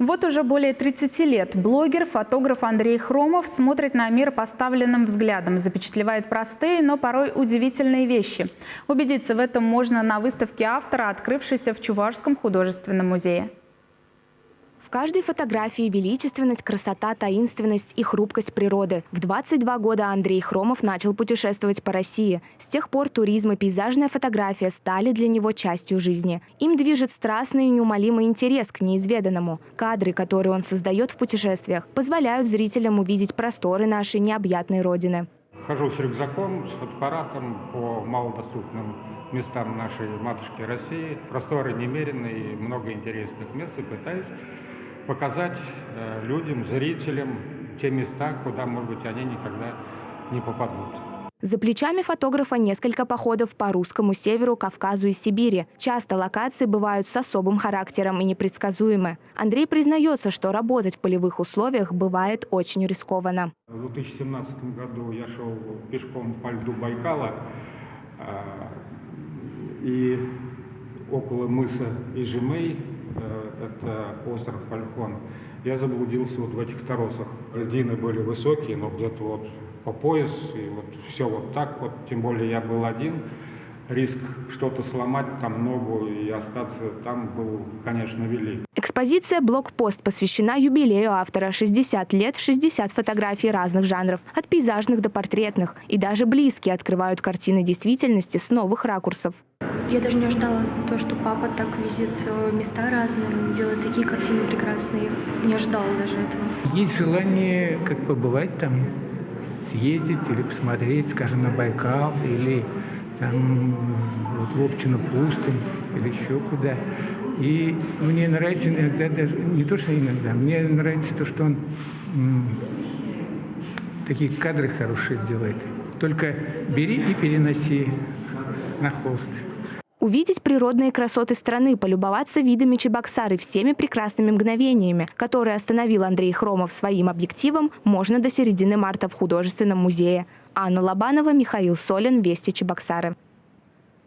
Вот уже более 30 лет блогер, фотограф Андрей Хромов смотрит на мир поставленным взглядом, запечатлевает простые, но порой удивительные вещи. Убедиться в этом можно на выставке автора, открывшейся в Чувашском художественном музее. В каждой фотографии величественность, красота, таинственность и хрупкость природы. В 22 года Андрей Хромов начал путешествовать по России. С тех пор туризм и пейзажная фотография стали для него частью жизни. Им движет страстный и неумолимый интерес к неизведанному. Кадры, которые он создает в путешествиях, позволяют зрителям увидеть просторы нашей необъятной родины. Хожу с рюкзаком, с фотоаппаратом по малодоступным местам нашей матушки России. Просторы немеренные, и много интересных мест, и пытаюсь показать людям, зрителям те места, куда, может быть, они никогда не попадут. За плечами фотографа несколько походов по русскому северу, Кавказу и Сибири. Часто локации бывают с особым характером и непредсказуемы. Андрей признается, что работать в полевых условиях бывает очень рискованно. В 2017 году я шел пешком по льду Байкала, и около мыса Ижемей, это остров Ольхон, я заблудился вот в этих торосах. Льдины были высокие, но где-то вот по пояс, и вот все вот так вот, тем более я был один. Риск что-то сломать, там ногу и остаться там был, конечно, велик. Экспозиция «Блокпост» посвящена юбилею автора. 60 лет, 60 фотографий разных жанров, от пейзажных до портретных. И даже близкие открывают картины действительности с новых ракурсов. Я даже не ожидала то, что папа так видит места разные, делает такие картины прекрасные. Не ожидала даже этого. Есть желание как побывать там, съездить или посмотреть, скажем, на Байкал или там вот в Обчину пустынь или еще куда. И мне нравится иногда даже, не то что иногда, мне нравится то, что он такие кадры хорошие делает. Только бери и переноси на холст. Увидеть природные красоты страны, полюбоваться видами Чебоксары, всеми прекрасными мгновениями, которые остановил Андрей Хромов своим объективом, можно до середины марта в художественном музее. Анна Лобанова, Михаил Солин, Вести Чебоксары.